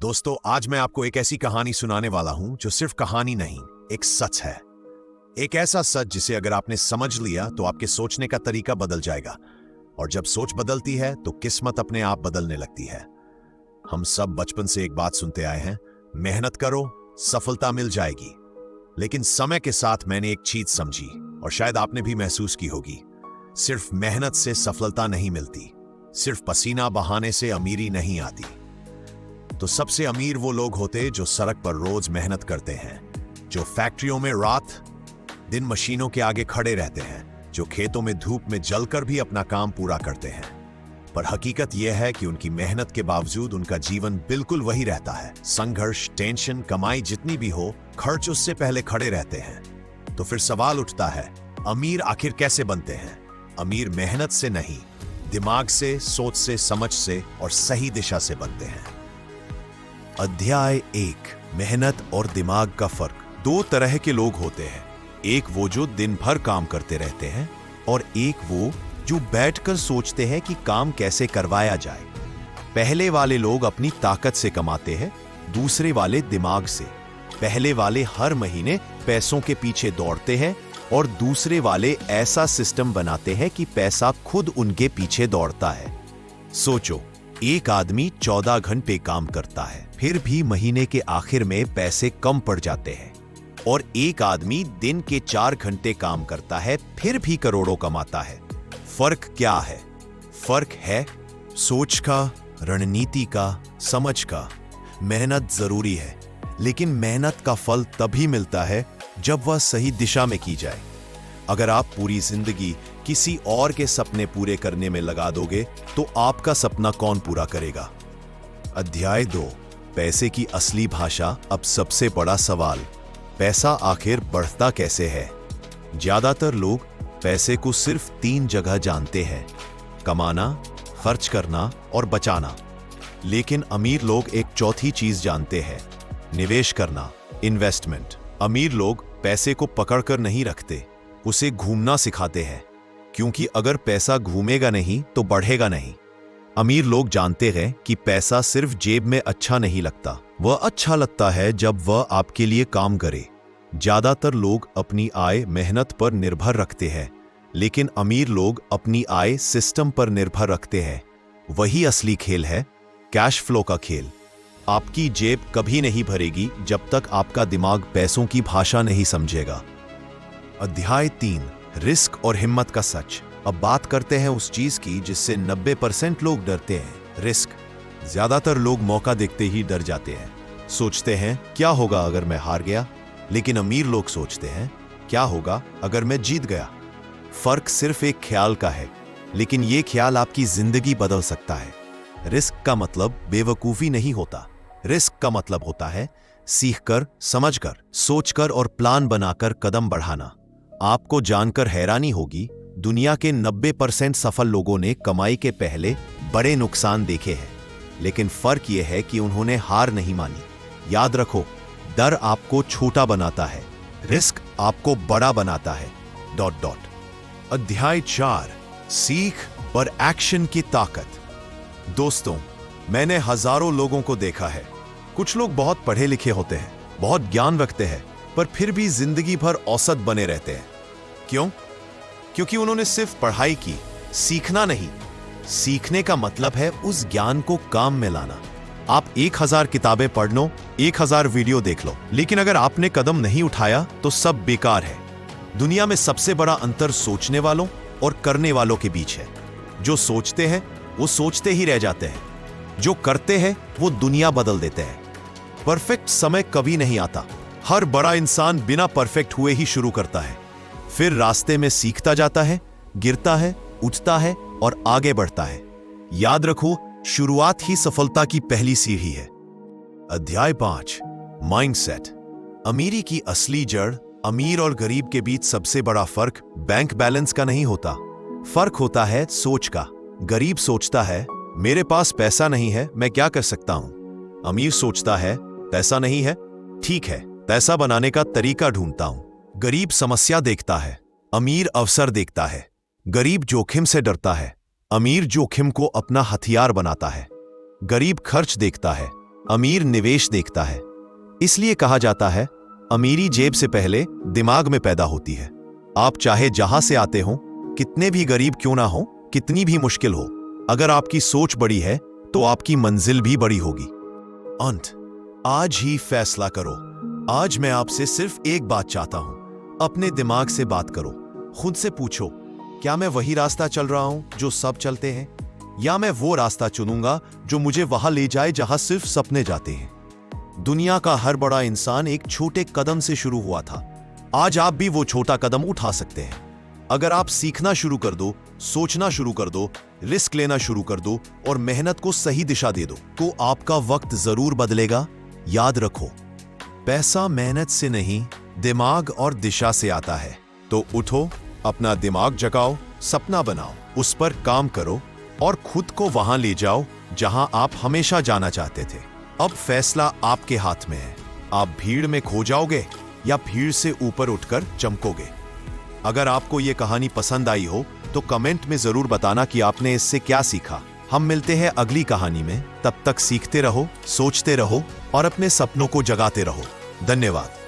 दोस्तों, आज मैं आपको एक ऐसी कहानी सुनाने वाला हूं जो सिर्फ कहानी नहीं, एक सच है। एक ऐसा सच जिसे अगर आपने समझ लिया तो आपके सोचने का तरीका बदल जाएगा, और जब सोच बदलती है तो किस्मत अपने आप बदलने लगती है। हम सब बचपन से एक बात सुनते आए हैं, मेहनत करो सफलता मिल जाएगी। लेकिन समय के साथ मैंने एक चीज समझी, और शायद आपने भी महसूस की होगी, सिर्फ मेहनत से सफलता नहीं मिलती, सिर्फ पसीना बहाने से अमीरी नहीं आती। तो सबसे अमीर वो लोग होते जो सड़क पर रोज मेहनत करते हैं, जो फैक्ट्रियों में रात दिन मशीनों के आगे खड़े रहते हैं, जो खेतों में धूप में जलकर भी अपना काम पूरा करते हैं। पर हकीकत यह है कि उनकी मेहनत के बावजूद उनका जीवन बिल्कुल वही रहता है। संघर्ष, टेंशन, कमाई जितनी भी हो, खर्च उससे पहले खड़े रहते हैं। तो फिर सवाल उठता है, अमीर आखिर कैसे बनते हैं? अमीर मेहनत से नहीं, दिमाग से, सोच से, समझ से और सही दिशा से बनते हैं। अध्याय 1, मेहनत और दिमाग का फर्क। दो तरह के लोग होते हैं, एक वो जो दिन भर काम करते रहते हैं और एक वो जो बैठकर सोचते हैं कि काम कैसे करवाया जाए। पहले वाले लोग अपनी ताकत से कमाते हैं, दूसरे वाले दिमाग से। पहले वाले हर महीने पैसों के पीछे दौड़ते हैं और दूसरे वाले ऐसा सिस्टम बनाते हैं कि पैसा खुद उनके पीछे दौड़ता है। सोचो, एक आदमी 14 घंटे काम करता है, फिर भी महीने के आखिर में पैसे कम पड़ जाते हैं, और एक आदमी दिन के 4 घंटे काम करता है, फिर भी करोड़ों कमाता है। फर्क क्या है? फर्क है सोच का, रणनीति का, समझ का। मेहनत जरूरी है, लेकिन मेहनत का फल तभी मिलता है जब वह सही दिशा में की जाए। अगर आप पूरी जिंदगी किसी और के सपने पूरे करने में लगा दोगे तो आपका सपना कौन पूरा करेगा? अध्याय 2, पैसे की असली भाषा। अब सबसे बड़ा सवाल, पैसा आखिर बढ़ता कैसे है? ज्यादातर लोग पैसे को सिर्फ 3 जगह जानते हैं, कमाना, खर्च करना और बचाना। लेकिन अमीर लोग एक चौथी चीज जानते हैं, निवेश करना, इन्वेस्टमेंट। अमीर लोग पैसे को पकड़कर नहीं रखते, उसे घूमना सिखाते हैं, क्योंकि अगर पैसा घूमेगा नहीं तो बढ़ेगा नहीं। अमीर लोग जानते हैं कि पैसा सिर्फ जेब में अच्छा नहीं लगता, वह अच्छा लगता है जब वह आपके लिए काम करे। ज्यादातर लोग अपनी आय मेहनत पर निर्भर रखते हैं, लेकिन अमीर लोग अपनी आय सिस्टम पर निर्भर रखते हैं। वही असली खेल है, कैश फ्लो का खेल। आपकी जेब कभी नहीं भरेगी जब तक आपका दिमाग पैसों की भाषा नहीं समझेगा। अध्याय 3, रिस्क और हिम्मत का सच। अब बात करते हैं उस चीज की जिससे 90% लोग डरते हैं, रिस्क। ज्यादातर लोग मौका देखते ही डर जाते हैं, सोचते हैं क्या होगा अगर मैं हार गया। लेकिन अमीर लोग सोचते हैं क्या होगा अगर मैं जीत गया। फर्क सिर्फ एक ख्याल का है, लेकिन यह ख्याल आपकी जिंदगी बदल सकता है। रिस्क का मतलब बेवकूफी नहीं होता, रिस्क का मतलब होता है सीखकर, समझकर, सोचकर और प्लान बनाकर कदम बढ़ाना। आपको जानकर हैरानी होगी, दुनिया के 90% सफल लोगों ने कमाई के पहले बड़े नुकसान देखे हैं, लेकिन फर्क यह है कि उन्होंने हार नहीं मानी। याद रखो, डर आपको छोटा बनाता है, रिस्क आपको बड़ा बनाता है। ... अध्याय 4, सीख और एक्शन की ताकत। दोस्तों, मैंने हजारों लोगों को देखा है। कुछ लोग बहुत पढ़े लिखे होते हैं, बहुत ज्ञान रखते हैं, पर फिर भी जिंदगी भर औसत बने रहते हैं। क्यों? क्योंकि उन्होंने सिर्फ पढ़ाई की, सीखना नहीं। सीखने का मतलब है उस ज्ञान को काम में लाना। आप 1000 किताबें पढ़ लो, 1000 वीडियो देख लो, लेकिन अगर आपने कदम नहीं उठाया तो सब बेकार है। दुनिया में सबसे बड़ा अंतर सोचने वालों और करने वालों के बीच है। जो सोचते हैं वो सोचते ही रह जाते हैं, जो करते हैं वो दुनिया बदल देते हैं। परफेक्ट समय कभी नहीं आता। हर बड़ा इंसान बिना परफेक्ट हुए ही शुरू करता है, फिर रास्ते में सीखता जाता है, गिरता है, उठता है और आगे बढ़ता है। याद रखो, शुरुआत ही सफलता की पहली सीढ़ी है। अध्याय 5, माइंडसेट। अमीरी की असली जड़। अमीर और गरीब के बीच सबसे बड़ा फर्क बैंक बैलेंस का नहीं होता, फर्क होता है सोच का। गरीब सोचता है मेरे पास पैसा नहीं है, मैं क्या कर सकता हूं। अमीर सोचता है पैसा नहीं है, ठीक है, पैसा बनाने का तरीका ढूंढता हूं। गरीब समस्या देखता है, अमीर अवसर देखता है। गरीब जोखिम से डरता है, अमीर जोखिम को अपना हथियार बनाता है। गरीब खर्च देखता है, अमीर निवेश देखता है। इसलिए कहा जाता है, अमीरी जेब से पहले दिमाग में पैदा होती है। आप चाहे जहां से आते हो, कितने भी गरीब क्यों ना हो, कितनी भी मुश्किल हो, अगर आपकी सोच बड़ी है तो आपकी मंजिल भी बड़ी होगी। अंत, आज ही फैसला करो। आज मैं आपसे सिर्फ एक बात चाहता हूं, अपने दिमाग से बात करो। खुद से पूछो, क्या मैं वही रास्ता चल रहा हूं जो सब चलते हैं, या मैं वो रास्ता चुनूंगा जो मुझे वहां ले जाए जहां सिर्फ सपने जाते हैं। दुनिया का हर बड़ा इंसान एक छोटे कदम से शुरू हुआ था। आज आप भी वो छोटा कदम उठा सकते हैं। अगर आप सीखना शुरू कर दो, सोचना शुरू कर दो, रिस्क लेना शुरू कर दो और मेहनत को सही दिशा दे दो, तो आपका वक्त जरूर बदलेगा। याद रखो, पैसा मेहनत से नहीं, दिमाग और दिशा से आता है। तो उठो, अपना दिमाग जगाओ, सपना बनाओ, उस पर काम करो और खुद को वहां ले जाओ जहां आप हमेशा जाना चाहते थे। अब फैसला आपके हाथ में है। आप भीड़ में खो जाओगे या भीड़ से ऊपर उठकर चमकोगे। अगर आपको ये कहानी पसंद आई हो तो कमेंट में जरूर बताना कि आपने इससे क्या सीखा। हम मिलते हैं अगली कहानी में। तब तक सीखते रहो, सोचते रहो और अपने सपनों को जगाते रहो। धन्यवाद।